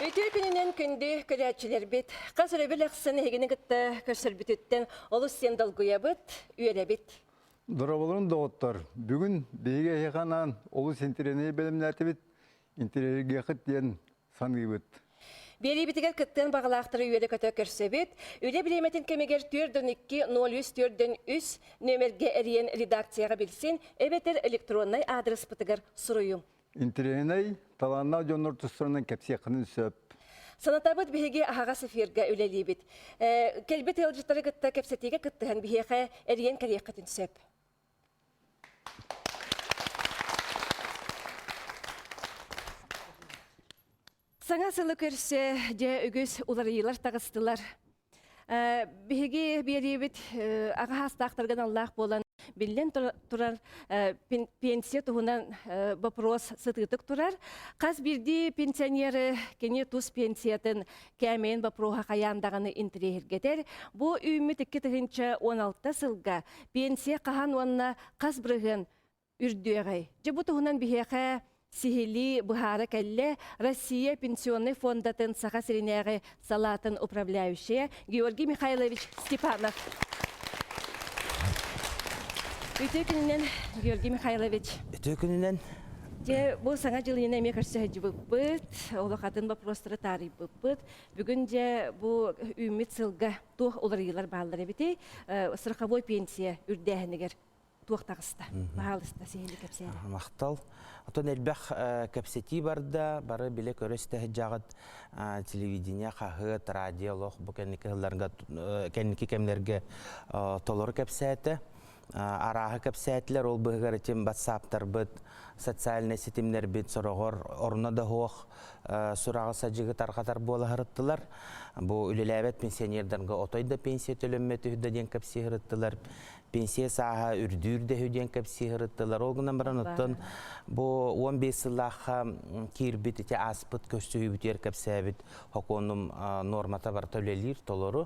Өтө күнінен күнді көрәтшілер бет, қасыры бір ақсын егені күтті көрсір бүтіттен олыс сендал ғуя бұд, үйелі бет. Дұрабылын доғыттар. Бүгін бейге еқанан олы сентерене бөлімләті бет, интерерге қыт ден санғы бет. Бері бітігер күттен бағылақтыры үйелі көті көрсі бет, үйле білеметін кемегер 4-2-0-3 нөмерге әріен редакцияға білсен, әбетер электроннай адрес бұтығыр сұруым. Интереней таланна жонор тұстырынан кәпсе қынын сөп. Санатабыд беге ағаға сефирға өлелі бет. Кәлбет елжіттары күтті кәпсетеге күттіған беге әріен кәрек қытын сөп. Саңа сылы көрсе, де үгіз уларыйлар тағыстылар. Беге беребет аға хастақтырған Аллах болан білден тұрар пенсия тұғынан вопрос сытытық тұрар. Қаз бірді пенсионері кене тұз пенсиятын кәмен вопроға қаяндағаны интерегергетер. Бұ үйімі тіккі тұғынша 16 сылға пенсия қаған онына қаз бірігін үрдуеғай. Жабы тұғынан бігеға Сихили Бухара Кәлле Россия пенсионный фондатын саға сиренеғі салатын управляющая Георгий Михайлович Степанов. Өте күнінен, Георгий Михайлович. Өте күнінен. Бұл саңа жылыйына мекарсы әжі бұппыт, олы қатын вопростары тарый бұппыт. Бүгін же бұл үміт сылға туқ оларыйлар бағалары бітей, сырқавой пенсия үрдәхінігер. Туақтағыста, бағалыста, сейілі кәпсері. Мақтал. Отон әлбәқ кәпсеті барда, бары біле көресті жағыт телевидения, қағыт, радиолог, бұл кәнекі кәмлерге толыр кәпсәті. Арағы кәпсәтілер, ол бұғығыр етім батсаптар бұд, социальный сетімлер бұд, сұрағыр, орына да хоқ, сұрағы сәджігі тарқатар болы ғырыттылар. Бұл үліләбет пенсионердерге отойда пенсия төлімметі хүдден кәпсі ғырыттылар. Пенсия саға үрдүрді хүден кәпсі ғырыттылар. Олғынан бірін ұттын, бұл 15 сылаққа кейірбет ете аспыт көстігі бүтер кәпсәбет, хоқоным нормата бар төлелер толыры.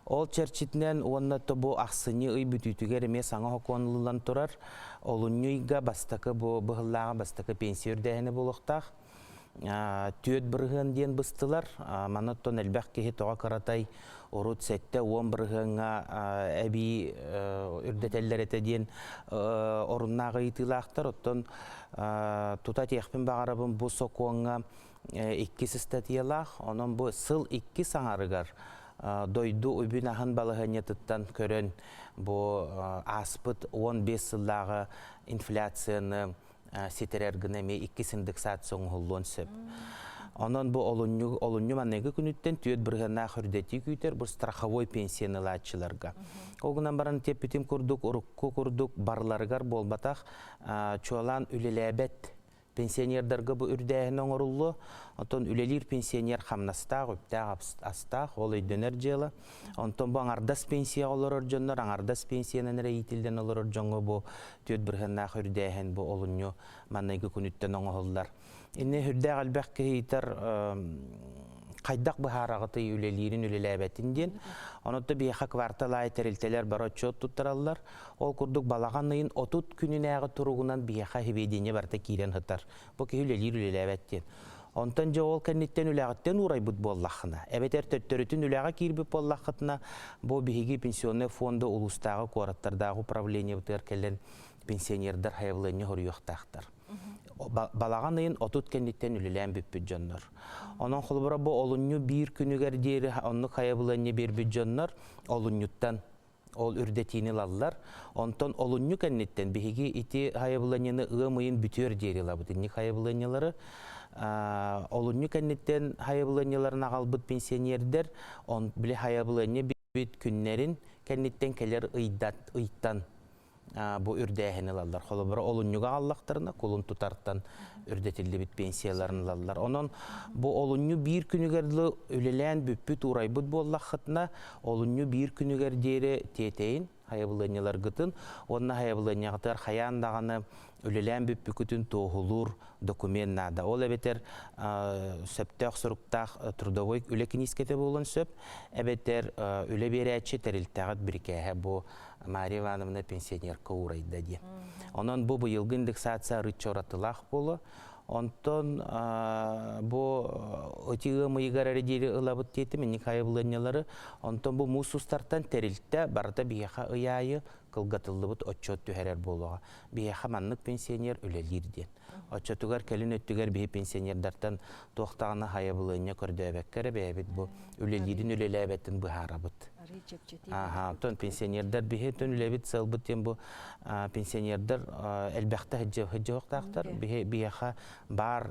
Ол черчитнен оннаты бұл ақсыны үй бүтүтігер еме саңа хоқонылылан тұрар. Олынныйға бастықы бұғыллаға бастықы пенсия үрдәйіні болуқтақ. Түйет бірғын ден бұстылар. Манаттон әлбәқ кеге тоға қаратай орут сәтті 10 бірғынға әбі үрдетелер әті ден орыннаға итылақтар. Оттон тұта текпін бағарабын бұл соқуыңға 2 статиялақ. Onun бұл сыл 2 саңарығар. Дойду үбін ағын балығыне тұттан көрін бұл аспыт 15 сылдағы инфляцияны сетерергіне ме 2 индексат соң ғылуын сөп. Onun бұл олыню маннегі күніттен түйет бірғына хүрдеті күйтер бұл страховой пенсияны латчыларға. Оғынан баран теппетім күрдік, ұрыққы күрдік, барларығар болбатақ чуалан үлеләбет пенсионердерге бұл үрдәйін оңырылы, онтон үлелер пенсионер қамнастақ, өптәқ астақ, ол өйденер желі. Онтон бұл аңардас пенсия олар оржонлар, аңардас пенсияның рейтілден олар оржонғы бұл түйет бірғыннақ үрдәйін бұл олыню маннайғы күніттен оңығылар. Инне үрдәқ әлбәқ кейтер қайдақ бұхарағыты үлелерін үлеләбәтінден. Онытты бейқа кварталай тәрілтелер бар отчет тұттыралар. Ол күрдік балағанайын 30 күнін әғы тұрғынан бейқа хебедене барта кейрен ғытар. Бұл кей үлелер үлеләбәттен. Онтан же ол кәнеттен үләғыттен урай бұд боллақына. Әбетер төттөрітін үләға кейірбіп боллақытына бұл бейге пенсионный фонды ұлыстағы қораттардағы управление бұтығыр кәлін пенсионердер хайвылыны ғырыйықтақтар. Балаған айын отут кәнеттен үлілән бүппіт жоннар. Onun құлбыра бұл олыню бір күнігер дейірі, оны қайабылыны бір бүт жоннар, олынюттан ол үрдетіні лалылар. Онтан олыню кәнеттен бігеге ити қайабылыны ұғымайын бүтер дейірі лабыдын. Қайабылынылары олыню кәнеттен қайабылыныларын ағалбыт пенсионердер, біле қайабылыны бүт күннерін кәнеттен кәлер ұйттан bu ürdəğini lallar. Xolubura olunnyuğa allaqtırına, kulun tutartan ürdətildi bit pensiyalarını lallar. Onun bu olunyu bir günügerli ölelən büppüt uraybıt bu allaqıtına olunyu bir günüger deri teteyin, hayabılanyalar gıtın. Onunla hayabılanyağıtır hayandağını ölelən büppükütün toğulur dokumentnada. Ol əbətər söptəq sұрықтaq trudavoy ülekin iskete bolun söp, əbətər üle berətçi təriltəğət bir kəhə bu Мария Ивановна пенсионерка урайда де. Онон бу быйылгы индексация рычоратылах болу. Онтон бу отига мыйгар эредири ылабыт тиети менник хайыбыланялары онтон бу мусустартан терилте барда бияха ыяйы кылгатыллыбыт отчет түһәрер болуга бияха маннык пенсионер үлелирден отчетугар келин өттүгер бии пенсионердартан тохтагына хайыбылanya көрдөбеккере бебит бу үлелирин үлелебеттин быхарабыт тон пенсионердар бии тон үлебит сылбыт тем бу пенсионердар элбахта хыжыктактар бияха бар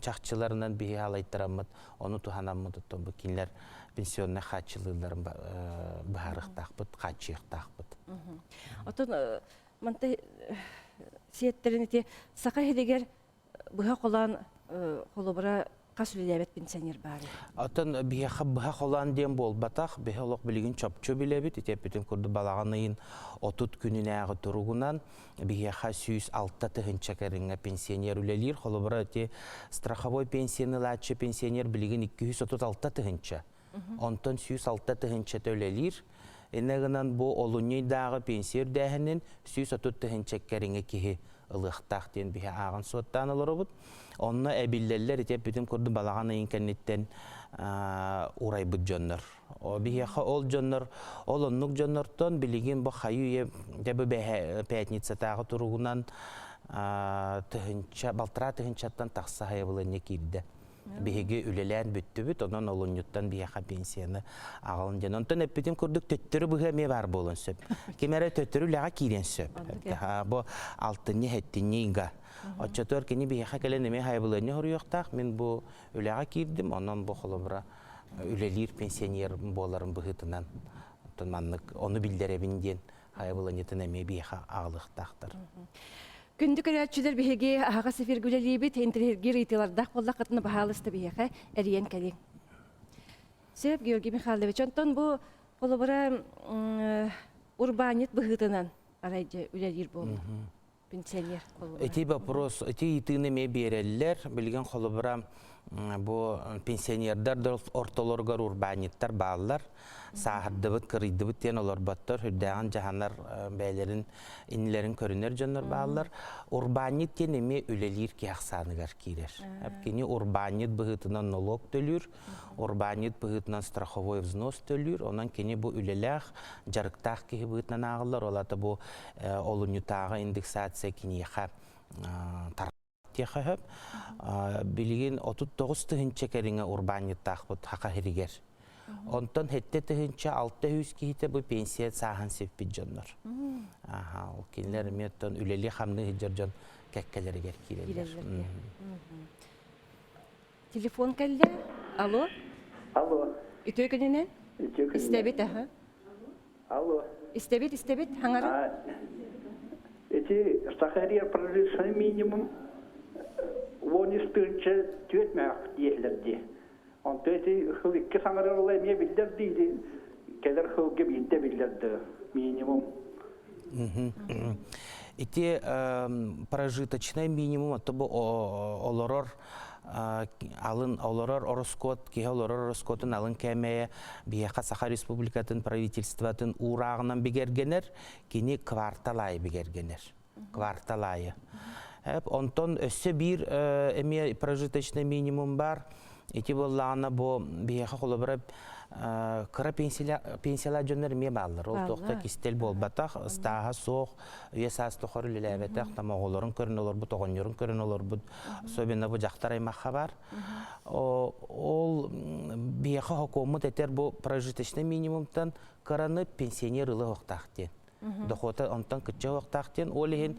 чакчыларынан бии алайттырамыт ону туханамыт тон бу кинлер пенсионный хатчылыйларын быхарыктакпыт хатчыктакпыт Отон манта сиеттеринити сака хедегер быха колан холобра касүлебет пенсионер бар. Отон бияха быха колан дем болбатак бехолок билигин чопчу билебит итепитин курду балаганын 30 күнүнагы туругунан бияха 106 тыгынча керинге пенсионер үлелир холобра те страховой пенсияны лачы пенсионер билигин 236 тыгынча. Онтон 106 тыгынча төлелир. Энегынан бу олуньй дагы пенсиер дәһенен 130 тыгынча керинге кихи ылыктак ден бия агын соттан олорбут. Онна әбиллеллер итеп бүтүн курду балаганы инкеннеттен урайбыт жоннор. О бияха ол жоннор, ол оннук жоннортон билигин бу хаю дебе пятница тагы туругунан тыгынча балтыра тыгынчаттан такса хайбылыны кирде. Биһиги үлелән бүттүбүт, онон олуньюттан бияха пенсияны агалын жан. Онтон эппитин курдук төттөрү быга ме бар болон сөп. Кемере төттөрү лага кирен сөп. Бу алтынны хеттинни ига. Отчотор кини бияха келен эме хайбылыны хоруяктак, мен бу үлага кирдим, онон бу холобра үлелир пенсионер боларын быгытынан. Онтон маннык ону билдеребинден хайбылынытын эме бияха агалыктактыр. Күндүк өрәтчүләр биһиге ага сефер гүләлибит интерьер итилардак боллакытны баһалысты биһиге эриен кәлин. Сөп Георгий Михайлович онтон бу холобра урбанит быгытынан арайжы үләлир болду. Пенсионер холобра. Эти вопрос, эти итыны ме береллер, билген холобра бу пенсионердар ортолоргар урбаниттар баалар. Сахардыбыт, кырыйдыбыт тен олар баттар, хүрдәган жаханар бәйлерин, инлерин көрінер жоннар баалар. Урбанит тен эме үлелир ки ақсаныгар кирер. Әпкені урбанит бұғытынан налог төлүр, урбанит бұғытынан страховой взнос төлүр, онан кені бұ үлеләқ, жарықтақ ки бұғытынан ағылар, олаты бұ олунютағы индексация кені еқа тарқатия билигин 39 тыгынча кериңе урбаниттақ бұд хақа херигер. Онтон хетте тыгынча 600 кихите бу пенсия сахан сеппит жоннор. Ол кинлер меттон үлели хамны хиджар жон кәккелерігер кирелер. Телефон кәлді? Алло? Алло. Үтөй көнінен? Истебет, аха. Алло. Истебет, хаңары? Эти Сахария прожиточный минимум он истынча түйетмәк дейілерді. Он төти хылыкка саңары олай ме билдер дейді. Келер хылгы бейді билдерді минимум. Эти прожиточный минимум, это бы олорор алын олорор ороскот, ке олорор ороскотын алын кәмәе бияқа Саха Республикатын правительстватын урағынан бігергенер, кені кварталайы бігергенер. Кварталайы. Онтон өсі бір эме прожиточный минимум бар. Эти боллағына бұл бияқа қолы бірі кыра пенсияла жөнер ме баллар. Ол тоқта кистел бол батақ, стаға соқ, үйесас тоқыр үлеләбетақ, тамағыларын көрін олар бұд, оғынерін көрін олар бұд, особенно бұл жақтар аймаққа бар. Ол бияқа хокомут әтер бұл прожиточный минимумтан кыраны пенсионер ылы оқтақтен. Дохота онтан кытча оқтақтен, олеген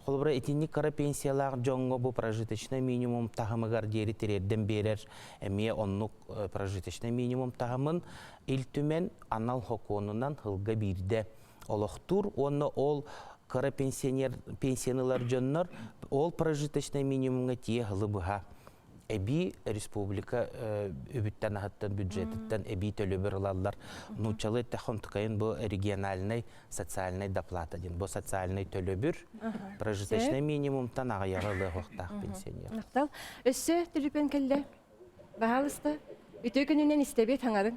қолыбыра етінні кыра пенсиялар жоңғы бұл прожиточный минимум тағымығар дері терерден берер, әме оннық прожиточный минимум тағымын үлтімен анал хоконынан хылға бірді. Олықтур, оны ол кыра пенсионалар жоңнар, ол прожиточный минимумға тие хылы бұға. Эби республика үбіттен ағыттан бюджеттен эби төлөбір ұлалар. Нучалы тәхон тұқайын бұл региональный социальный доплата ден. Бұл социальный төлөбір прожиточный минимумтан ағаяғы лығықтақ пенсионер. Нақтал, өссі түліпен кәлді? Бағалысты? Үтөй күнінен істебет аңарын?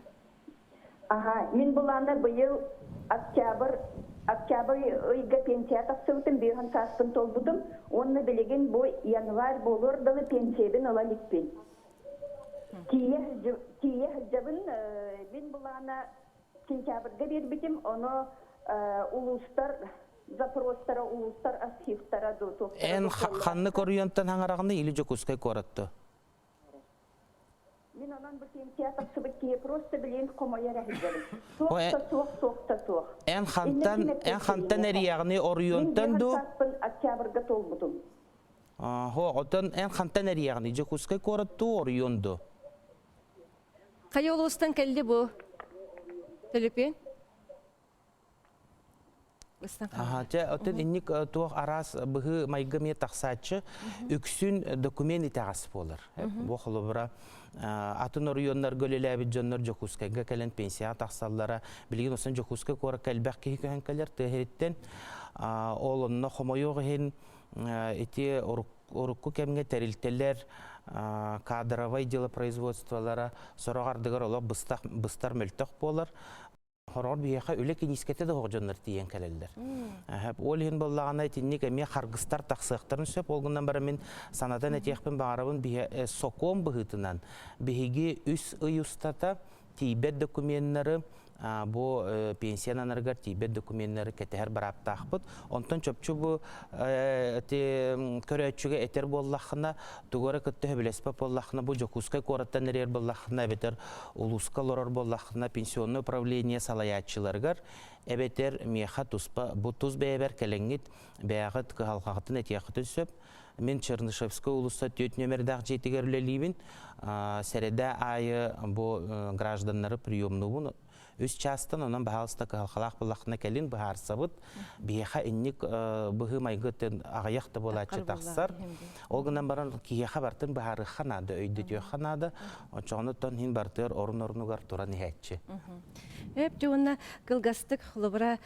Мен бұланы бұйыл октябрь ойга пенсия тақсығытын бейхан саспын толбудым. Оны білеген бұл январь болыр дылы пенсиябен ола лікпен. Тие жабын мен булана сентябрьге бербитим, оны улустар запростара улустар архивтара до. Эн ханны корыянтан хаңарағында или жокускай коратты? Мен онан bu театр сыбытке просто билен комоя рахидерим. Соқ. Эн хантан эрияғыны орыянтан ду? Мен октябрьге толбудум. Отан эн хантан эрияғыны жокускай коратты орыянды? Қай олыстан кәлді бұ? Төліпен? Отан инник туақ арас бұғы майгаме тақсатшы үксін документ итағасы болыр. Бұл құлы атын орыйонлар гөлеләбі жонлар жокускайға кәлін пенсия тақсаллара білген осын жокускай кора кәлбәқ кейі көхенкәлер тәхереттен ол онына қомайоғы хен ете орыққы кәмге тәрілтелер кадровай дело производстволара сұрағардығыр олар бұстар мөлтіқ болар. Хорор бияха үле кинискете да хоҗоннар тиен кәлелдер. Ол һин буллагына тинник эме харгыстар тақсыктарын сөп олгыннан бара мен санадан этехпен багарабын бия соком быгытынан биһиги үс ыюстата тибет документлары бу пенсиянанарга тибет документлары кетер бараптахбыт. Онтон чөпчү бу те көрөчүгө этер боллахына тугора кытты билеспе боллахына бу жокускай кораттан эрер боллахына бетер улуска лорор боллахына пенсионный управление салаячыларгар эбетер меха туспа бу туз бебер келеңит бягыт халкатын этияхты сөп. Мен Чернышевский улуса төт номердах жетигерлелибин середа айы бу гражданнары приемнубун үс частан онан баалыста халқалақ бұлақына кәлін бұхар сабыт бияха инник бұғы майгыттен ағаяқты болачы тақсар. Олғынан баран кияха бартын бұхары қанады, өйді түйе қанады. Очоғыныттан хин бартыр орын-орынығар тұран ехетші. Өп жоғына қылғастық құлыбыра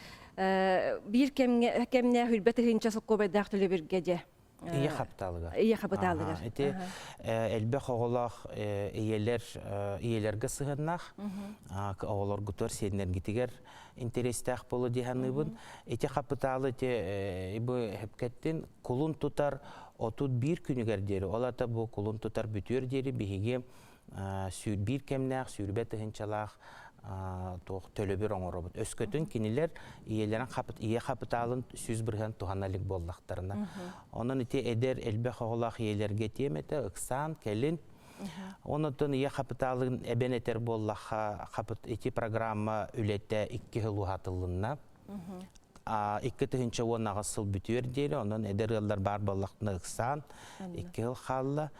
бір кәміне хүлбәті хинчасы қобайдақ түлі бір геде. Ие қапталыға. Ие қапталыға. Эти әлбе қоғылақ иелерге сығыннақ, оғылар ғытыр сенергетігер интерестәқ болу дейханыбын. Эти қапталы әпкеттен құлын тұтар отут бір күнігер дері. Олата бұл құлын тұтар бүтер дері бігеге бір кемнәқ, сүрбәті хынчалақ, төлөбір оңырыбыд. Өскөтін кенелер иелерін ие қапыталын сүз бірген туғаналік боллақтарына. Onun ити әдер әлбе қоғылақ иелерге теметі, ұқсан, кәлін. Онытын ие қапыталын әбен әтер боллаққа ити программа үлетті 2 ғылу хатылынна. 2 түхінші он ағысыл бүтер дейі, onun әдер ғылдар бар боллақтына ұқсан, 2 ғыл қалла.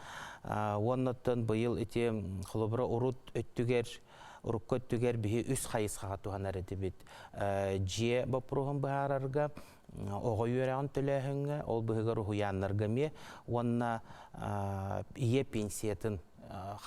Онытын бұйыл ити құлыбыра ұрут өттігер Уруккот түгер бихи үс хайысқа туғанар еті бет. Же бапруғын бағарарға, оғай өрәғын төләхіңі, ол бұғығыр ұғыянларға ме, онына ие пенсиятын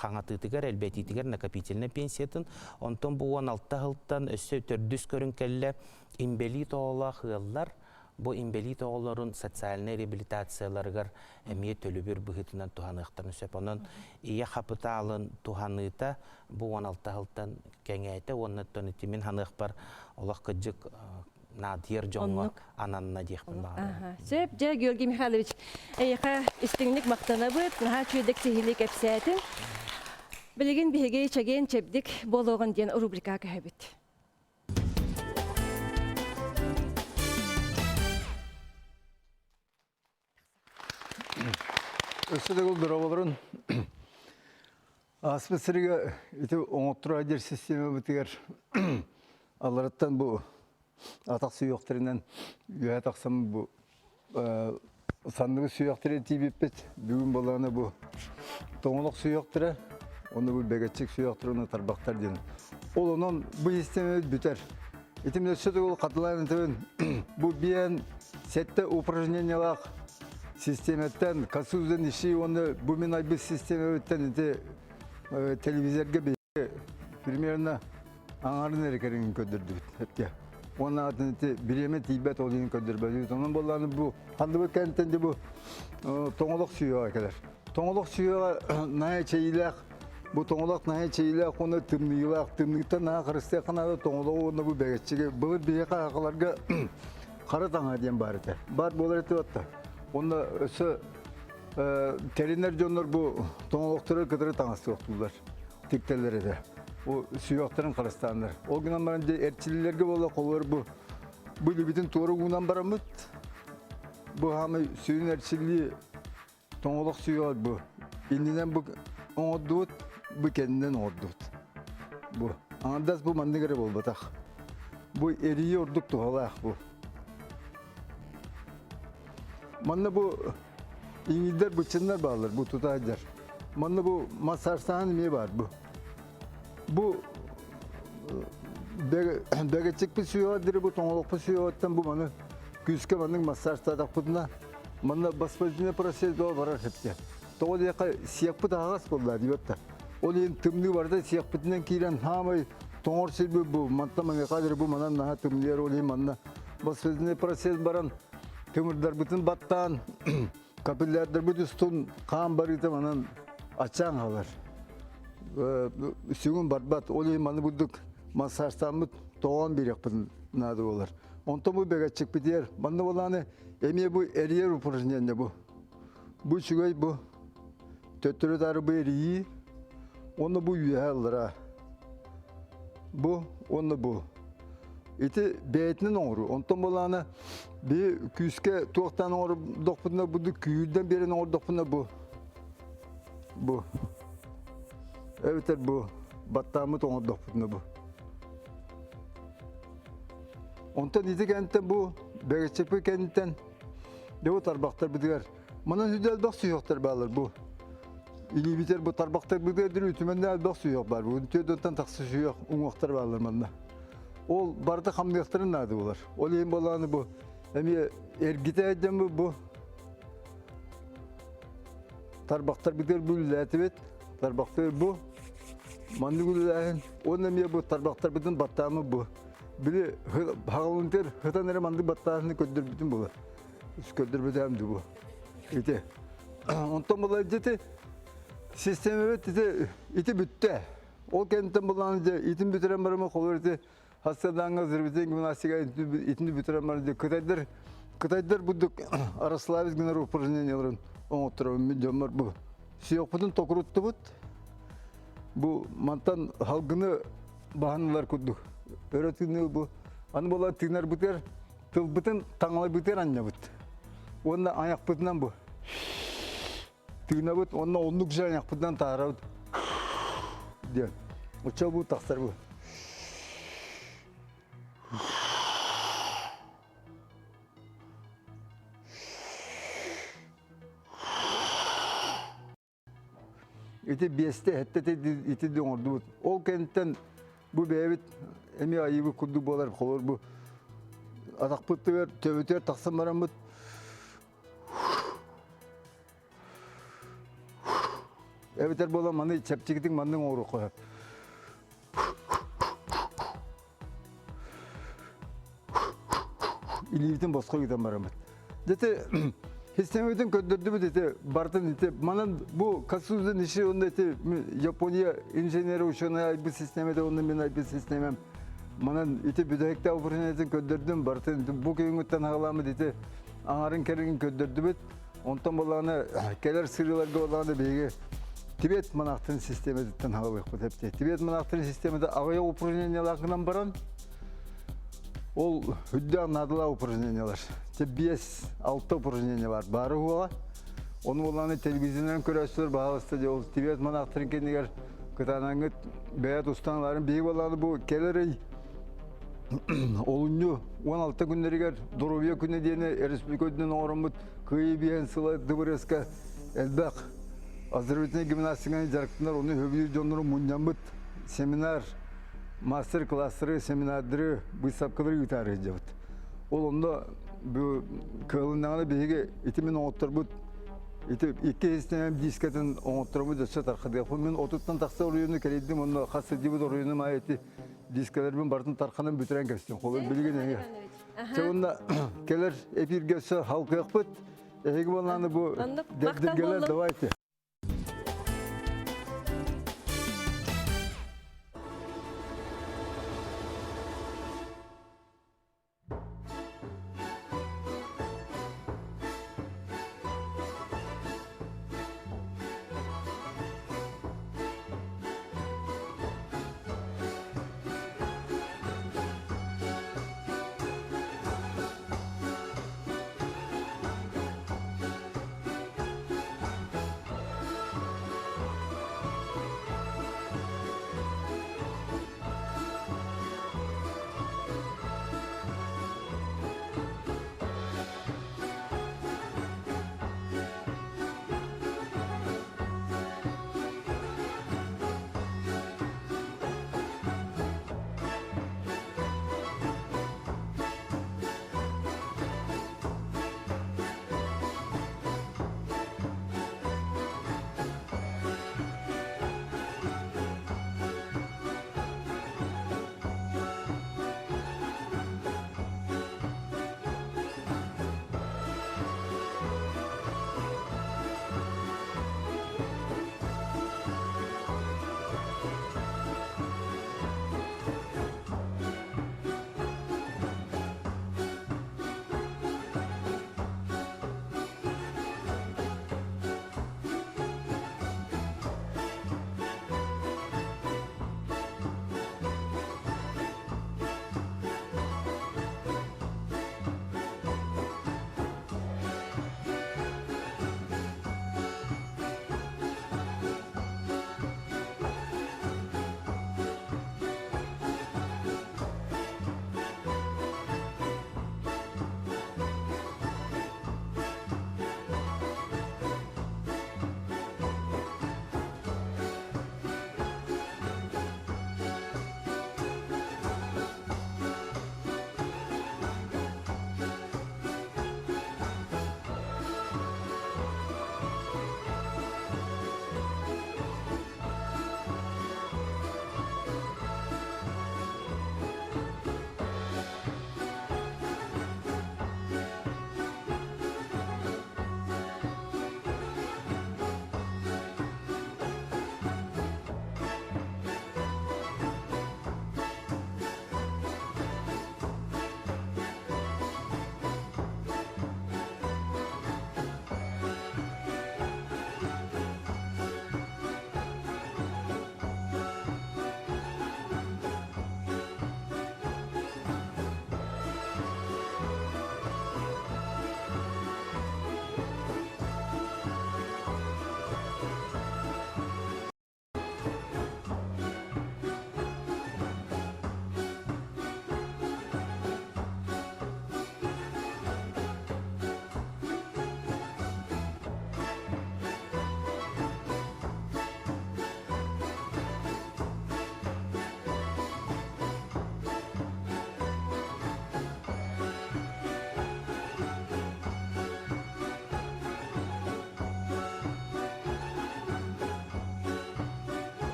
қаңатытығар, әлбәтетігер накопительный пенсиятын, онтон бұл 16 ғылттан өсі түрдіс көрін кәлі имбелит оғыла ғыллар, бұл имбелит оғыларын социальный реабилитацияларығар әмие төлібір бұғытынан туғанықтарын сөп. Онын ие қапыталын туғаныта бұл 16 ғылттан кәңәйті, онын етімен ханық бар олақ күджік надир жоңға ананына дейқпін бағады. Сөп, жа Георгий Михайлович, әйіға істіңлік мақтана бұд, наға чүйдік сехілік әпсәтін. Білеген бігеге чәген чәбдік болуған ден рубрика кәбіт. Өсіде бұл дұрабаларын аспесіріге еті оңыттыру айдер система бітігер алараттан бұл атақ сүйіқтірінен үйе атақсам бұл сандығы сүйіқтірі тейбеппет. Бүгін болағына бұл тоңылық сүйіқтірі, оны бұл бәгетчік сүйіқтірі, оны тарбақтар дейін. Ол оның бұл система бүтер. Етімді өсіде бұл қатылайын өтімен бұл бейін сәтті упражнениялақ систематтан касуздан иши оны бумен айбыз система өттен телевизорге бейге примерно аңарын әрекерін көдірді. Оның атын біреме тейбет олығын көдірді. Оның болғаны бұл қандыбы кәнттенде бұл тоңылық сүйеға келер. Тоңылық сүйеға ная чейіләқ, бұл тоңылық ная чейіләқ, оны тымнығылақ, тымнықтан наға қырысты қанады тоңылығы оны бұл бәгетшіге. Бұл бейеқа ақыларға қары таңа дейін бар еті. Бар болар еті отты. Onda öse Teriner jonlar bu toңолоктор кыдыры таңасы октулар. Тиктелер эде. O süyoktарын karıstanlar. O günden bana erçililerge bola kolları bu. Bu libidin toru günden baramıt. Bu hamı suyun erçiliği toңолок suyu bu. İndinden bu oğudut, bu kendinden oğudut. Bu. Andas bu manda göre bol batak. Bu eriyi orduk tuhalak bu. Manna bu İngilizler bıçınlar bağlar, bu tutaylar. Manna bu masarsan mi var bu. Bu begeçik bir suyu vardır, bu toңолок bir suyu vardır. Bu manı küske manın masarsa takpıdına. Manna basmacına proses doğal varar hepsi. Doğal yaka siyah bıt ağız kollar diyorlar. O diyen tımlı var da siyah bıtından kiren hamay toңор silbi bu. Manta manga kadir bu manan naha tımlılar olayım manna. Basmacına proses baran tımırlar bütün battan. Kapillerdir bu üstün kan barıda manan açan halar. Suyun barbat olayım manı bulduk. Masarsamı doğan bir yapın nadı olar. Ondan bu begeçik bir diğer. Manna olanı emiye bu eriyer uporjinende bu. Bu şugay bu. Tötürü darı bu eriyi. Onu bu yüğerlara. Bu, onu bu. İti beyetinin oğru. Ondan olanı bir küske tuğtan oğru dokpuna budu. Küyüden birinin oğru dokpuna bu. Bu. Evet bu. Battamı oğru dokpuna bu. Ondan iti kentten bu. Begeçik bir kentten. Ne o tarbaktar bidiler. Manan hüdel bak suyoktar bağlar bu. İli biter bu tarbaktar bidiler. Ütümende albak suyok var bu. Tüyödönten taksı suyok. Unoktar bağlar manna. Ol barda hamdiyakların adı olar. Ol yem bolanı bu. Hem ergite edem bu. Tarbaktar bidiler bu lülatibet. Tarbaktar bu. Mandı gülülahin. Onun hem bu tarbaktar bidin battamı bu. Biri hağılındır, hıtan ere mandı battasını köddür bütün bu. Köddür bütün bu. İti. Ondan dolayı iti sistem evet iti bütte. O kentten bulanınca itin bitiren barıma kolur iti hastadan zirveten gibi nasiga itin bitiren barınca Kıtaylar bulduk araslaviz günler упражненияларын оңоттырабын жомар bu. Siyok bütün tokuruttu bud. Bu mantan halgını bahanılar kurduk. Öğretimli bu. Anı bola tiner biter, tıl bütün tağla biter anya bud. Onda ayak butinden bu. Tığına bud, onda onluk jay ayak butinden tağara bud. Diyen. Uça bu taksar bu. İti beste hette iti döngürdü bu. O kentten bu beyvit emi ayıbı kurdu bolar kolor bu. Atak pıttıver, tövüter taksam baran bu. Eviter bola manı çepçikitin mandın oğru koyar. İliyitin bosko giden baran bu. Dete Histemetin kötürdü bu dedi. Bartın dedi. Manan bu kasuzun işi onda dedi. Japonya injeneri uçuna bu sistemde onda ben bir sistemem. Manan iti büdekte operasyonun kötürdüm. Bartın bu köyünden ağlamı dedi. Ağarın kerin kötürdü bu. Ondan bolana keler sırılarga bolana bege. Tibet manaktın sistemeden ağlayıp bu hepsi. Tibet manaktın sistemde ağaya operasyonlarından baran. Ol hüddan adıla упражнениялар. Тебес 6 упражнение var. Bары ola. Onu olanı televizyondan көрәсілер bağlısı. Ol Tibet manaqtırın kendiler kıtanangıt beyat ustanların bir olanı bu keleri oluncu 16 günleriger Dorovya günü diyene Respublikadan oramut kıyı biyen sıla dıbıreska elbaq. Azerbaycan gimnastikanı jarıktınlar onu hövüyü jonları munjambıt seminer master klasları, seminarları, bu sapkaları yutarı cevap. Onda bu kılından bir itimin otur bu iki sistem disketin otur bu da çatar kadar. Ben oturttan taksa oruyunu keredim onda hasta gibi oruyunu mayeti diskelerimin bartın tarkanın bitiren kestim. Kolay bilgin ne? Çoğunda keler epir gelse halk yapıt. Ehegi olanı bu derdigeler davaytı.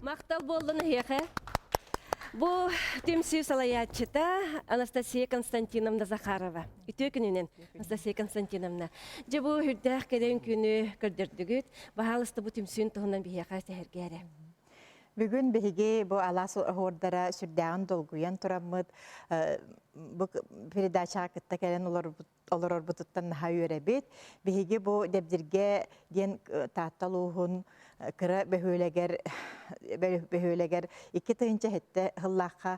Мақтал болдың хеқе. Бұл темсию салаятчыта Анастасия Константиновна Захарова. Үтөкінінен Анастасия Константиновна. Же бұл үрдәқ кәден күні көрдірдігіт. Бағалысты бұл темсиюн тұғынан бейеқа сәхергәрі. Бүгін беге бұл алас ордара сүрдәғын долгуян тұрамыд. Бұл передачаға кітті кәлен олар орбұтыттан наға өрәбет. Беге бұл дәбдерге ден таттал уғын кірі бөхөлегер 2 тыынча хетті ғыллаққа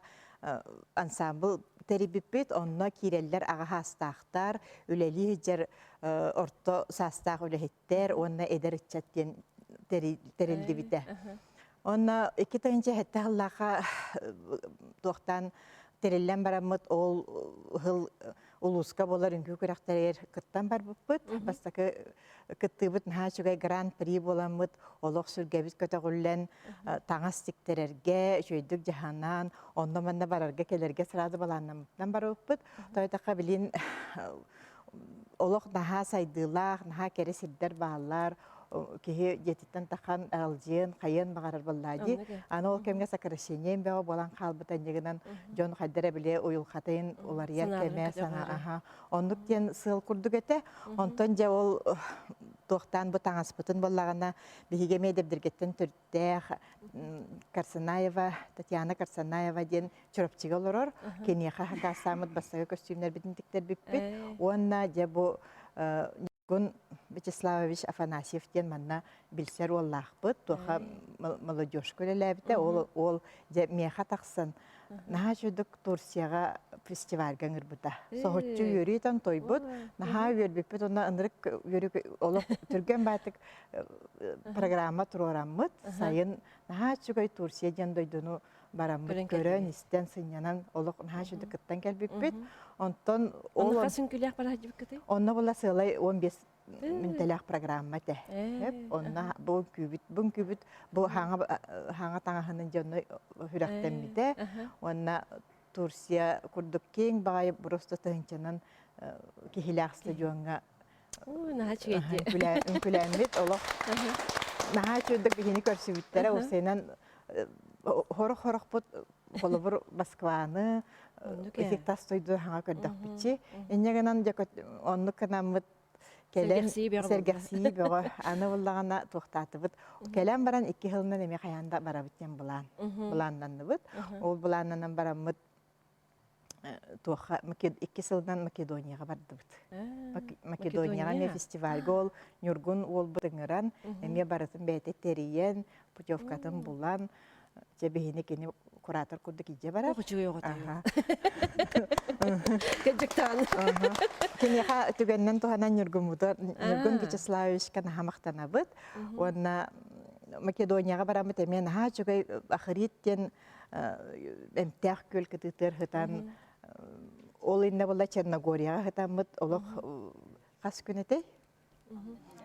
ансамбл тәрібіппет, онына киреллер аға хастақтар, үлелі жер орто састақ үлехеттер, онына эдер үтчаттен тәрілді біті. Онна 2 тыынча хетті ғыллаққа тоқтан тереллен барамыт ол ғыл улуска болар үнкі көрәқтәрер кыттан бар бұппыт. Бастақы кыттыбыт наға чүгай гран-при боламыт, олық сүргәбіз көтіғілен таңас тіктерерге, жөйдік жаханан, онда манна барарга келерге сырады баланнамыттан бар бұппыт. Тойдаққа білін олық наға сайдылақ, наға кәрі сілдер бағалар, кеге жетіттен таққан алжиын, қайын бағарар боллады. Аны ол кемге сақырышенен бәу болан қалбытан егінен жон қаддара біле ойыл қатайын олар ер кеме сана. Ондық ден сыл күрдік әті, онтан жа ол тоқтан бұ таңаспытын боллағына бігеге медебдіргеттен түрттәқ Карсанаева, Татьяна Карсанаева ден чүріпчігі олырыр. Кенеға қасамыд бастағы костюмнер бітіндіктер біппет. Онна жа бұ Гун Вячеславович Афанасьев ден манна билсер оллах быт, тоха молодежь көлеләбіті, ол меха тақсын. Наға жүдік Турцияға фестивальға ғырбыта. Соғытчы үйрейтін той бұд, наға үйербеппет, онна ындырық олық түрген бәтік программа тұруарамыд, сайын наға жүгай Турция ден дойдыну барамыд көрін, істен сынянан олық наға жүдік кіттен кәлбеппет. Онтон Оны қасын күләк бара жібік кіті? Онна бола сылай 15 минтелек программа те. Онна бұл күбіт бұл хаңа таңахының жоны хүрәқтен біде. Онна Турция күрдік кең бағайып бұрысты тұхынчанын кехіләқсті жоңға үнкіләмет олық. Наға чөдік бігені көрсібіттері осайынан хорық бұд қолыбыр Москваны эффектас тойду хаңа көрдік бітчі. Эннегенан онны канамыт келем сәргәсі бөгі аны болағана тоқтаты бұд. Келем баран 2 жылынан еме қаянда бара біттен бұланнанны бұд. Ол бұланнанан барамыт 2 жылдан Македонияға барды бұд. Македонияға ме фестивальға ол Нюргун ол бұдыңыран, еме барытын бәйті терейен, путевкатын бұлан, жабегені кені куратор күрді кейде барар. Оқычығы оғыты. Кәджіктан. Кенеға түгеннен туғанан Нюргун Вячеславович кана хамақтана бұд. Онна Македонияға барамыт әмен ха жүгай ақыреттен әмтәқ көл кітітір ғытан. Ол инна болда Черногорияға ғытан бұд олық қас күнетей.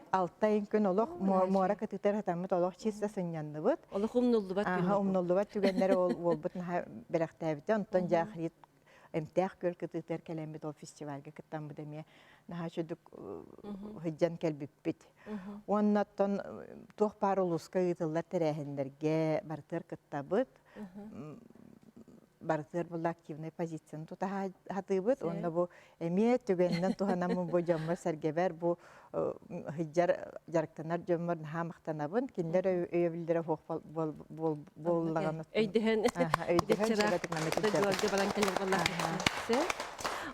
6 күн олық мора кітітір ғытан бұд олық чиста сынянды бұд. Олық умнулды бат күн. Умнулды бат түгенлері ол бұд біріқті әбіті. Онтан жақырет әмтәқ көл кітітір кәлем бұд ол фестивальға кіттан бұд әме. Наға жүдік ғыджан кәлбіп біт. Оннаттан тоқ бар ұлысқа ғытылар тәрәхіндерге бартыр кітта бұд. Бартыр бұл активный позицияны тута хаты бұд. Онда бұл әме түгеннен туғанамын бұл жомыр сәргебер бұл хыджар жарықтанар жомыр наға мақтанабын. Кендер өйебілдері хоқ болғаны. Өйдіген.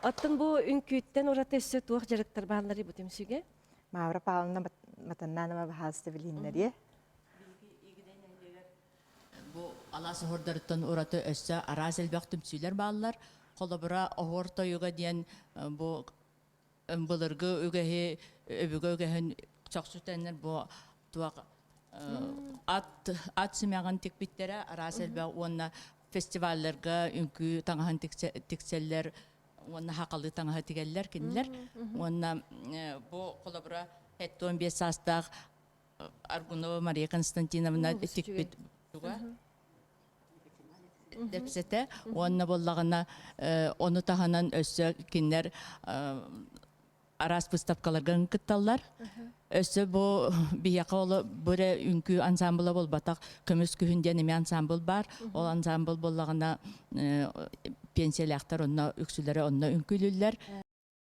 Оттын бұл үнкүйттен ораты өсі туақ жарықтар бағылары бұтым сүге? Мавра пағылына матаннаныма бағалысты білінлер, е? Бұл аласы хордарыттан ораты өсі араз әлбәқ түмсүйлер бағылар. Қолыбыра оғыр тойуға дейін бұл бұлырғы өгәхе, өбігі өгәхен чоқсүтәнер бұл туақ ат сүмәғын текбеттері араз әлбәқ онына фестивалларға үнкі таңағын текселер, онына хақалы таңағы тегелер, кенілер. Онына бұл қолыбыра 15 састақ Аргунова Мария Константиновна текбет бұға. Депсеті, онына болағына оны тағанан өсі кенлер арас выставкаларға үңкітталар. өссө бу бияка олы бүре үнкү ансамбла болбатак көмөс күһүнден эми ансамбл бар. Ол ансамбл боллагана пенсиялактар онна үксүлөрө онна үнкүлүллер.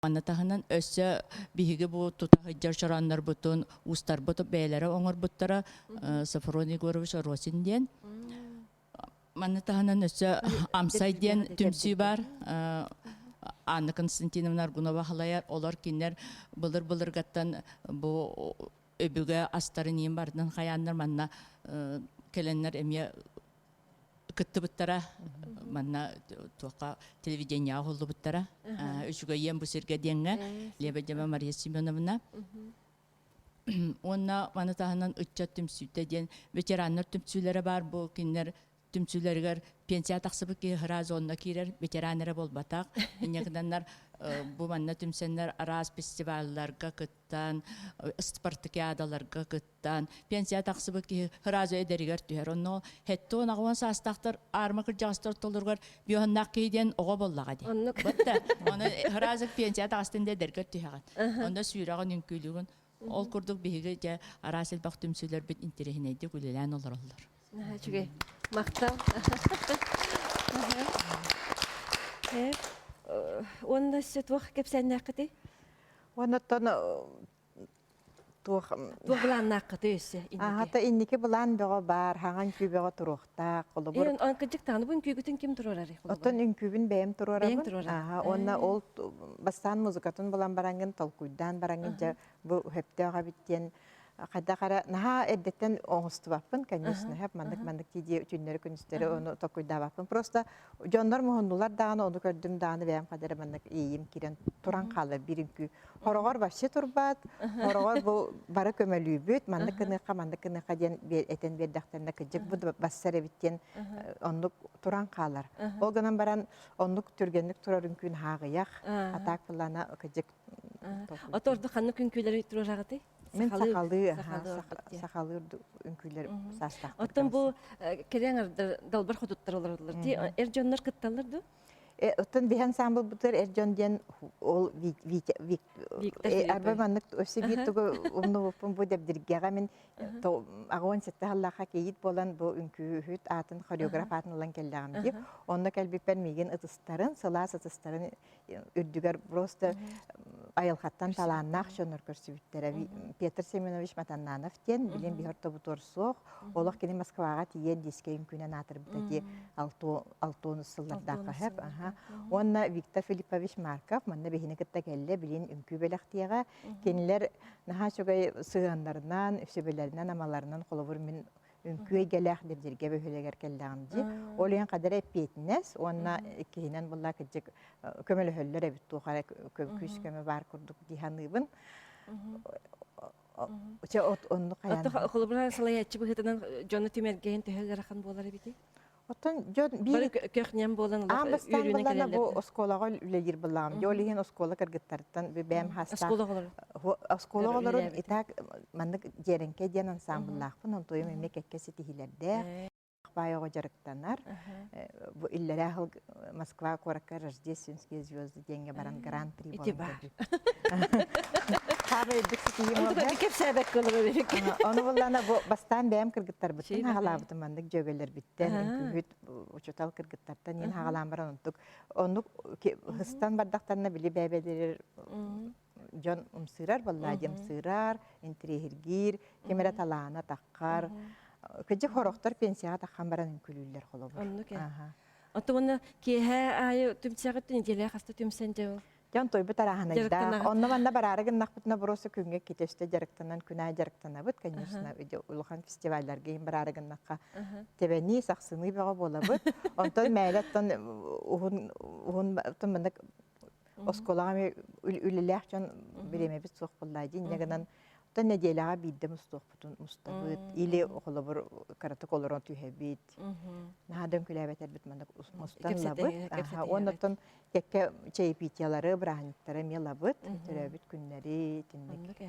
Аны тахынан өссө биһиги бу тута хыджар чораннар бутун устар бутуп бээлери оңор буттара Сафрон Егорович Росин ден. Маны тахынан өссө Амсай ден түмсү бар. Анна Константиновна Аргунова халаяр олар кинер былыр гаттан бу өбүгө астарын ем бардын хаяннар манна келеннер эмие кыттыбыттара манна тука телевидение холдубуттара үчүгө ем бу серге денге Лебедева Мария Семеновна онна маны тахынан ытча түмсүтө ден ветераннар түмсүлөрү бар бу кинер түмсүлөргөр пенсия таксыбы ки хразонна кирер ветераннары болбатак инегданнар бу манна түмсеннер арас фестивалларга кыттан спартакиадаларга кыттан пенсия таксыбы ки хразо эдеригер түһөр онно хеттон агван састактар арма кыржастар толургар бионнак кейден ого боллага ди бутта аны хразо пенсия такстын дедергер түһөгөн онда сүйраган үнкүлүгүн ол курдук биһиге же арасыл бак түмсүлөр бит интерехинеди күлелен олорлор. Чүгей, мақтал. Онда сөт уақ кепсән нақыды? Оннаттан туох Туғылан нақыды өсі. Хата инники булан бего бар, хаган күбего туруқта, қолыбыр. Он кыжык таны бұн күйгітін кем тұрар әрі? Оттан үнкүбін бәйім турарабын. Бәйім турара. Онна ол бастан музыкатын булан барангын, толкуйдан барангын, бұл хөптеға біттен. Қайда қара, наға әддеттен оңысты баппын, конечно, хәп мандық тиде үтінлері күністері оны тоқуйда баппын. Просто жондар мұхындулар дағаны, оны көрдім дағаны бәйім қадары мандық ейім керен туран қалыр бірінкі. Хорогор башы турбат, хорогор бұл бары көмөлүү бүт, мандық кынықа ден әтен бердақтарына кіжік, бұл бассар әбіттен ондық туран қалыр. Ол ғынан баран ондық түргенлік турар үнкін хағыяқ, атақ бұлана кіжік. Оторды қанны күнкүйлері тұрар ағыды? Мен сақалы үнкүйлер састақ. Оттан бұл керең далбар құдыттар олардылар. Әр жонлар кытталырды? Оттан бейхан самбыл бұтыр әр жон ден ол арбай маннық өсі бейттігі ұмны ұпын бұл дәбдіргеға мен ағуан сетті халлаға кейт болан бұл үнкүйіт атын хореограф атын олан келдіғам деп. Онда кәлбеппен меген ұтыстарын, сылас ұтыстарын үрдігер просто айылхаттан таланнақ шоныр көрсібіттері. Петр Семенович Матаннанов тен, білен бейхорта бұтор соқ, олық кені Москваға тиен деске үнкүйнен атыр бұта де алтуын сыллардағы хэп. Онна Виктор Филиппович Марков, манна бейхіне кітті кәлі білен үнкүй бәліқтияға, кенілер наға шөгай сығанларынан, өсебелерінен, амаларынан қолыбыр мен үнкүй гелях деп жерге бөхөлегер келдағым де. Ол ең қадыр әппетінес, онна кейінен бұлла кәджек көмелі хөллер әбіт туғара көз көмі бар күрдік дейханыбын. Онны қаян. Қолыбыра салай әтчі бұғытынан жоны түмергейін төхелер ақан болар әбеті? Оттан жон Бір көқнен болан бастан болана бу осколага үлелер булам. Жолиген оскола кыргыттардан бәм хаста. Осколагаларын итак мандык жеренке ден ансамбллахпын, онтойым мемлекетке сетихилерде. Байого жарыктанар. Бу иллере ахыл Москва коракка рождественские звезды деньги баран гран-при болан. Хабы дикситиим олда. Кеп сәбәк кылыр берек. Оны булана бу бастан бәм кыргыттар битен хагалабыты мандык жөгөлөр биттен күбүт учутал кыргыттардан ен хагалам баран онтук. Онук хыстан бардактарына били бәбелер жон умсырар балла дем сырар, интригир, кемера талана таккар. Кыжы хорохтар пенсияға таққан баран күлілер қолы бұр. Онны ке. Оты оны кейе айы түмсияғыттын инжелі қасты түмсен жау? Жан той бұт арағанайда. Онны манда барарығын нақпытына бұрысы күнге кетесті жарықтанан күнә жарықтана бұд, конечно, ұлған фестивальдарға ең барарығын наққа тебені сақсыны бағы бола бұд. Онтан мәйлеттен ұғын мындық осколаға үліләқ жан біреме біз соқ болайды. Негінен Тон неделяға бидді мұстық мұстабыд, или оқылы караты колорон түйхебит. Наһадан күләбәтер бит мандык мұстан лабыд. Оннан кекке чайпитиялары, браханиктары ме лабыд, түрәбит күннәри, тинник.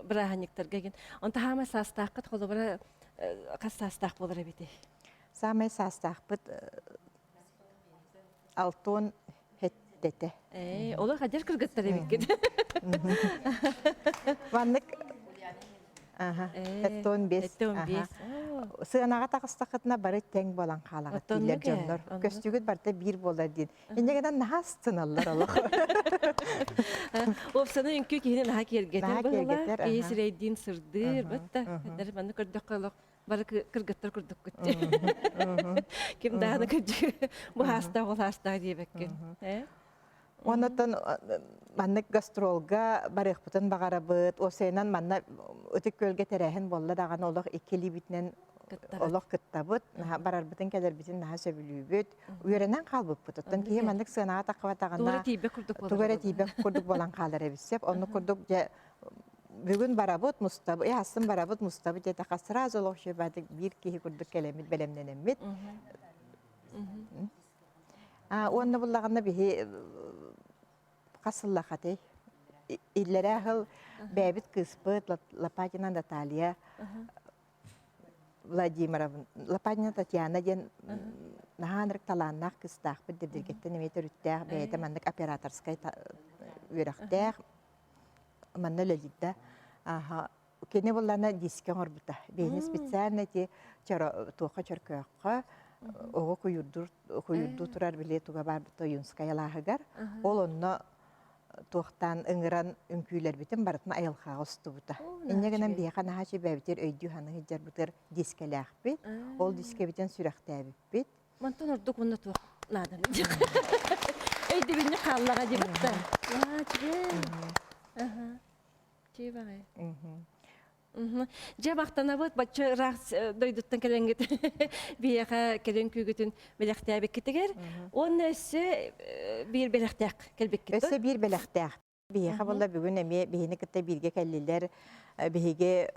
Браханиктарға ген. Онта хама састаққыт қолы бұра қас састақ болыр әбеті? Самай састақпыт алтон хеттеті. Олы қадер кіргіттар әбет кеді. Ваннык Аха. Этте 15. Этте 15. Сыанаға тағыстақытына бары тең болан қалаға Оттонну тилер ке, жоннор. онно. Көстүгүт барда бир болар дейін. Енегеден нахас тыналлар олық. Опсаны үнкі кейінен аға кергетер Наһа болала. кергетер, аха. Кейі сірейден сырдыр, бітті. Дәрі манны көрдік қалық. Бары кыргыттар көрдік күтті. Кем дағаны көрдік. Бұл хаста ол хаста дейбеккен. Онотон манны гастролга барықпытын бағарабыт, осайынан манна өтік көлге тәрәхін болла даған олық екелі бітінен олық кыттабыт, барарбытын кәдер бітін наға сөбілүйбіт, үйерінен қалбып бұтыттын. Кейі маннық сығынаға тақыва Туғыры тағына тейбек күрдік болар. тугара тибек курдук болан қалар эбисеп, онны курдук же бүгүн барабыт мустабы, астын барабыт мустабы же тақа сразу олох шөбады бир кихи курдук келемит белемненемит. Онны буллаганна бихи қасыллақатай. Иллері ақыл бәбіт кыспыт, Лопатина Наталья Владимировна, Лопатина Татьяна ден наханрык таланнақ кыстақ бұд дебдергеттен еметер үттәқ, бәйті маннық операторскай үйрақтәқ, манны лөлідді. Кені боллана дискен орбыта. Бейні специально те туға чөркөққа, оғы күйірду тұрар біле туға бар бұта юнскай алағығар. Ол онны туқтан ыңыран үнкүйлер бітін барытын айылға ғысты бұта. Иннегінен бейқа нағачы бәбітер өйді ханы хиджар бұтыр дискелі ақпет. Ол диске бітен сүрәқті әбіппет. Мантон ордук онна туақ надан. Өйді біне қаллаға дебітті. Чей бағай. Же бақтана бұд, бачы рақс дойдуттан кәленгет бейеға кәлен күйгітін беләқті әбек кетігер. Оның өсі бір беләқтәк кәлбек кетті. Өсі бір беләқтәк. Бейеға болда бүгін әме бейіні кітті бірге кәлілер бейге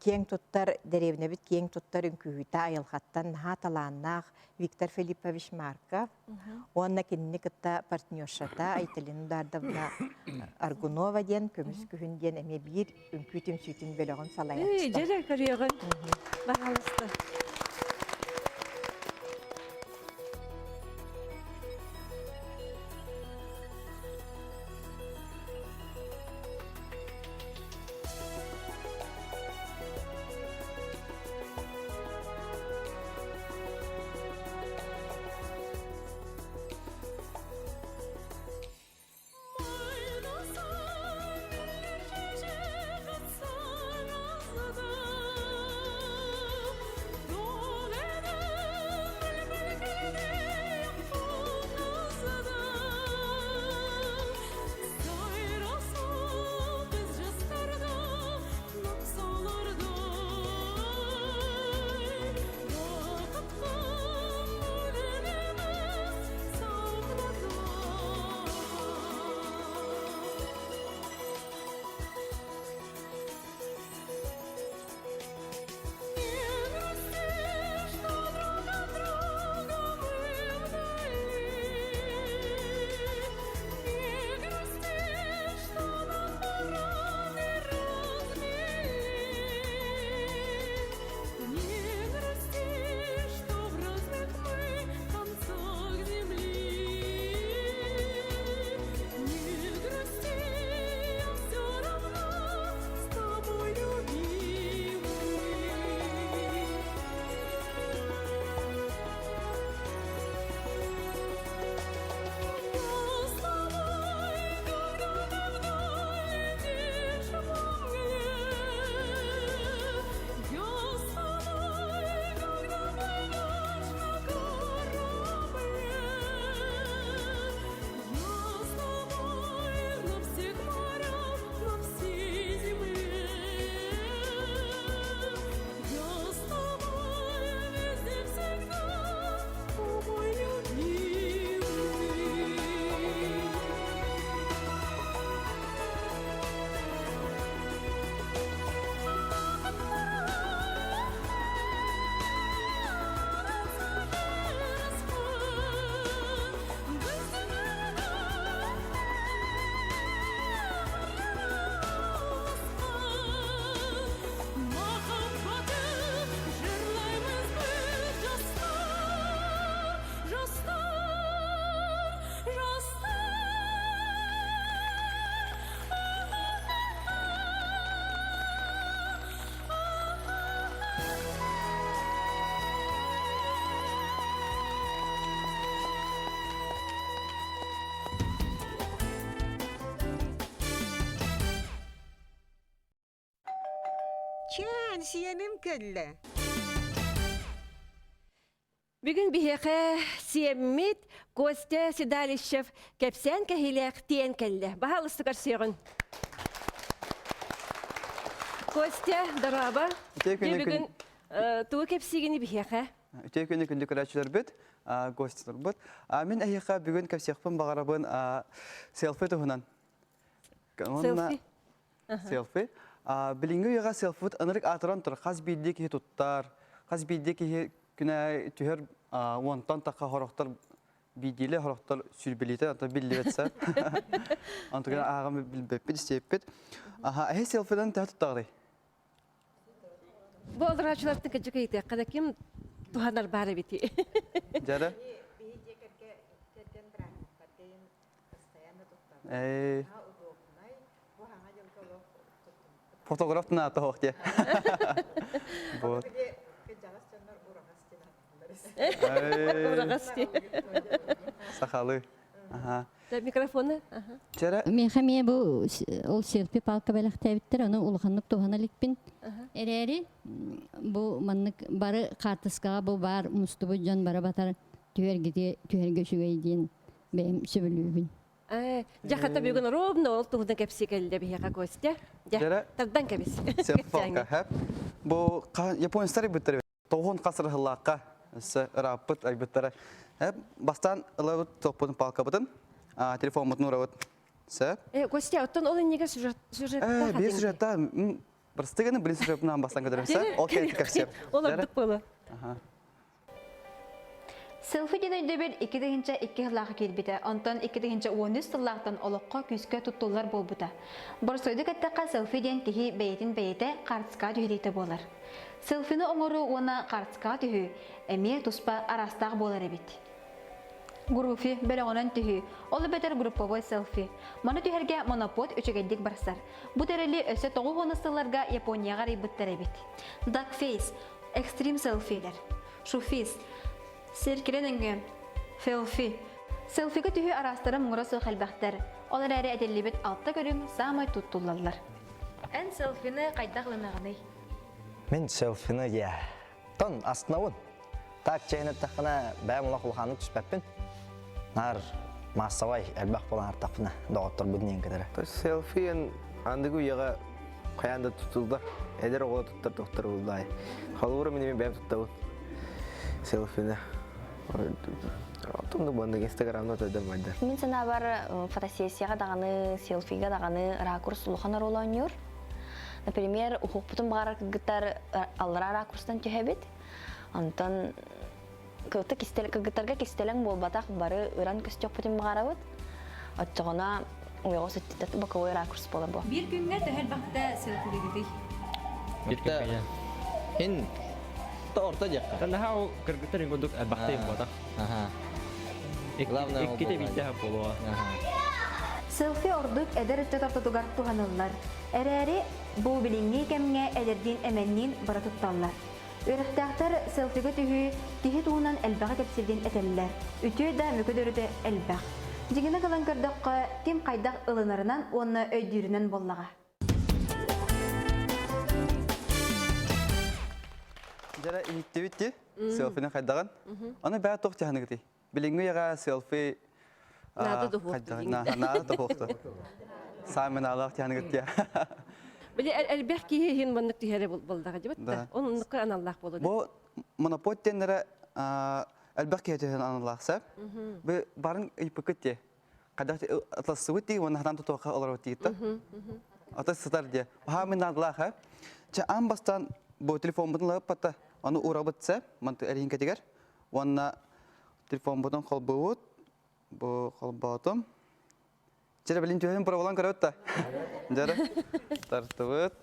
кең тұттар, дәревіне біт кең тұттар үнкүйіта айылғаттан наға таланнақ Виктор Филиппович Марков. Онна кеніне кітті партнершата айтылындарда бұна Аргунова ден, көміс күхін ден әме бір үнкүйтім сүйтін бөліғын салайатысты. Жере көріғын. Бағалысты. сиеним келле. Бүгін бихеқе сиеммит Костя Седалищев кепсен кәхилек тиен келді. Бағалысты көрсеғын. Костя, дараба. Бүгін туы кепсигені бихеқе. Үтей күні күнді көрәтшілер бүт, гостилер бүт. Мен әйеқа бүгін кәпсеқпін бағарабын селфи тұхынан. Селфи? Селфи. Білінгі үйеға селфи бұт анырық атыран тұр. Қаз бейді кейі тұттар. Қаз бейді кейі күні түхер онтан таққа хорақтар бейдейлі хорақтар сүрбелейтен, ата білді бәтсі. Антығын ағам білбеппет, істеппет. Әйе селфидан тәе тұттағыдай. Бұл одырачылардың кәжі кейті, қада кем туханар бары беті. Жәрі? Фотографтың аты хоқты. Сақалы. Микрофоны? Мехаме бұл ол селфи палка бәліқ тәбіттір, оны ұлғанлық туғаналықпен. Әрәрі бұл маннық бары қартысқаға бұл бар мұстыбы жан бары батар түйерге шүгейден бәйім сөбілуібін. Жақатта бүгін ровно ол туғыдан кәпсі келді бейеға Костя. Тардан кәбіс. Селфи палка. Бұл японистар бұттары. Тоғын қасыр ғылаққа раппыт айбыттары. Бастан ылы тоқпын палка бұтын. Телефон мұтын ұравыт. Костя, оттан ол неге сюжетта? Бір сюжетта. Бірістігіні білін сюжетінен бастан көдірімсі. Ол кәйті кәпсеп. Ол ардық болы. Селфи ден өйдөбер 2-2 лағы келбеті, онтан 2-13 сыллақтан олыққа күске тұттулар бол бұта. Борсойды кәттіққа селфи ден тихи бәйетін бәйеті қартысқа түйдейті болар. Селфини оңыру оны қартысқа түйі, әме тұспа арастағы болар әбет. Груфи бәліғынан түйі, олы бәтер групповой селфи. Маны түйерге монопод өчігендік барсар. Бұ тәрелі өсі тоғы ғоныстыларға Японияға рейбіттер әбет. Duckface, экстрим селфилер. Шуфис, Сиркеленінгі, селфи. Селфиға түйі арастыры мұңырасы қалбақтар. Олар әрі әделебет алтта көрім самай тұттулалар. Ән селфіні қайдағылынағыны? Мен селфіні, тон астынауын. Так чайны тақына бәм ұлақ ұлғаны түспәппін. Нар массавай әлбәқ болан артақпына доғыттыр бұдын ең кедері. Селфиен андығы үйеға қаянда тұтылдар. Әдер оғыла тұттар тұқтар ұлдай. Қалуыры менемен бәм тұттауын. Селфіні. Тұмды бұндың инстаграмда өтөдім айдар. Мен сана бар фотосессияға дағаны, селфиға дағаны ракурс ұлғанар оланыр. Например, ұқық бұтын бағар кігіттар алыра ракурстан түйәбет. Антон кігіттарға кестелің бол батақ бары ұран көстек бұтын бағарабыт. Отчығына ұйығы сөттетті бақылы ракурс болар бұл. Bir günge təhəl vaxtda селфи gibi. Гитта хин орта жаққа. Тәлі хау кіргіттер енгендік әлбақтайым бада. Еккеде бейді әп болуға. Селфи ордук әдер үтті тартатуғар туғанылар. Әрәрі бұл біліңге кәмге әдерден әмәннен бара тұтталар. Өріқтақтар селфиға түйі туғынан әлбаға кәпсілден әтелілер. Үтіе да мүкөдөріді әлбақ. Дегені қалан көрдіққа тем қайдақ ылынарынан оны өйдерінен боллаға. Жара иниттебитти селфини қайдаған. Оны бәе тоқ жағынығыды. Біліңгі еға селфи Нады тұхуқты. Нады тұхуқты. Самын алақ жағынығыды. Білі әлбәқ кейі ең мұнық түйері болдаға жібітті. Оның нұқы аналлақ болуды. Бұл монопод тендері әлбәқ кейі түйен аналлақса. Барын үйпікіт де. Қайдақты атласы өтті, оны хатан тұтуаққа олар өтті етті. Атасы сытар де. Хамын адылақ. Аң бастан бұл телефон бұтын лағып батта. Оны ұра бұтса, манты әрейін кәтегер. Оны телефон бұтын қолбы өт. Бұл қолбы атым. Жәрі білін түйен бұра болан көрі өтті. Жәрі тарты өт.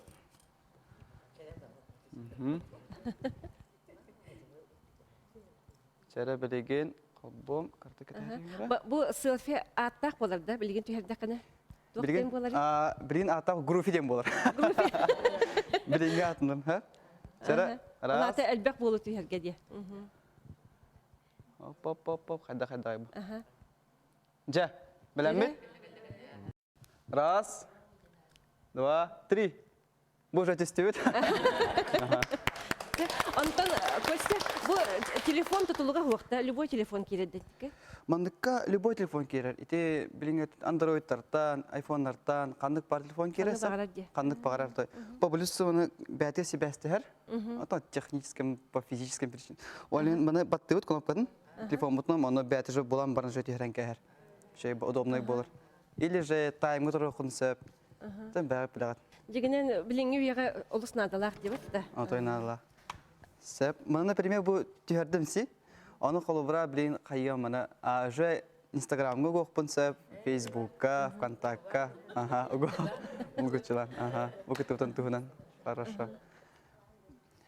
Жәрі білеген қолбым. Бұл селфи аттақ болар да, білген түйерді қаны? Білген аттақ груфиден болар. Білінге атындым. Жәрі? Оны аты әлбәқ болу түйерге де. Оп, қайда айбы. Жә, білән бе? Раз, два, три. Бу уже тестебит. Антон, Костя, бу телефон тутулуга хуакта, любой телефон киреддетке. Мандыкка любой телефон керер. Ите билиңет Android-тартан, iPhone-тартан, кандык бар телефон кересе. Кандык багарар той. По плюсуны бәте себәстер. Ата техническим, по физическим причинам. Олен мана баттыут кнопкадан. Телефон бутна, мана бәте же булам барны же тихрен кәһәр. Şey удобный булыр. Или же таймга туры концепт. Тен бәр билгат. Дигенен билиңи уяга олуснадалар дип атта. Атойнала. Сеп, мана, например, бу тихердимси. Оны колубра билин кайя мана, а же Инстаграмга гохпун сеп, Фейсбукка, ВКонтакка. Ага, уго. Мугучулан. Ага, бу кытыптан туһунан. Хорошо.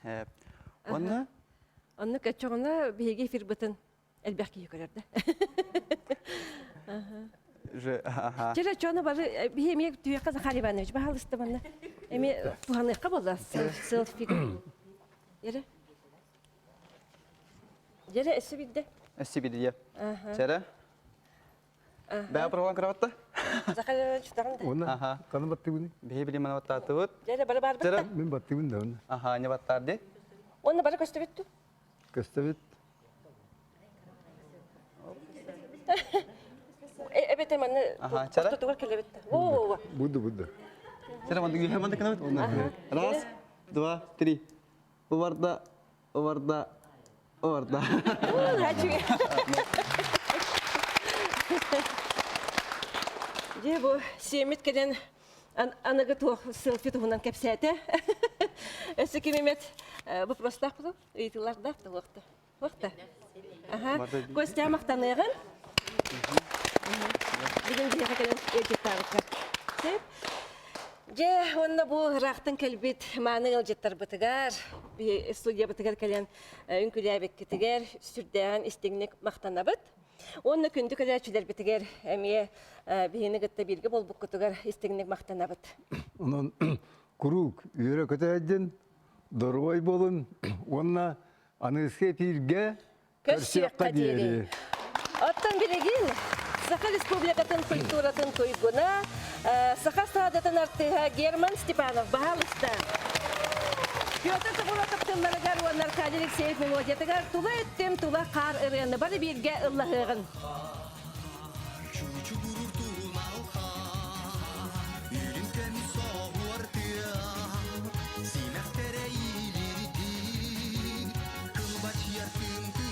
Хеп. Онна Онны качогына биһиги фирбытын элбәхки йөрәрдә. же ага. Чера чона бары биһиме туяка Захар Иванович баһалысты баны. Эми туһаныкка булды селфи. Яре. Яре эсибидде. Эсибидия. Чера? Бә прован краватта? Захар Иванович тагында. Оны каны батты буны. Бе били мана баттатыт. Яре бары бар битте. Мен батты бunda оны. Ага, не баттарды. Оны бары көстөбүттү. Көстөбүт. Эбете маны тотугар келебитте. О. Буду. Чера манда гүйе манда кана бит. Раз, два, три. Уварда. Хачуге. Же бу семит кеден аныгы тух селфи туһунан кепсәте. Эсе кимемет бу просто кызыл. Ыйтыларда тугыкты. Вакта. Ага. Костя мактаныгын. Биген дигән кеден этиптарыкка. Сеп. Же онна бу рахтын келбит маныгыл жеттер бытыгар. Би студия бытыгар келен үнкүләбек китигер сүрдән истеңнек мактанабыт. Онны күндү көләчүләр битигер әмие бихини гытта бирге болбук кытыгар истеңнек мактанабыт. Онон курук үйрө көтөйден дорой болун. Онна аныске пирге Көрсөккә дири. Оттан билегин Саха Республикатын культуратын туйгуна Саха Саадатын артыга Герман Степанов баһалыста. Петр Табулатовтың мәргәр ва Аркадий Алексеев мелодиятыгар тула эттем тула кар ырыны бары бирге ыллыгын. Синәк тәрәйилерди, кылбач яртын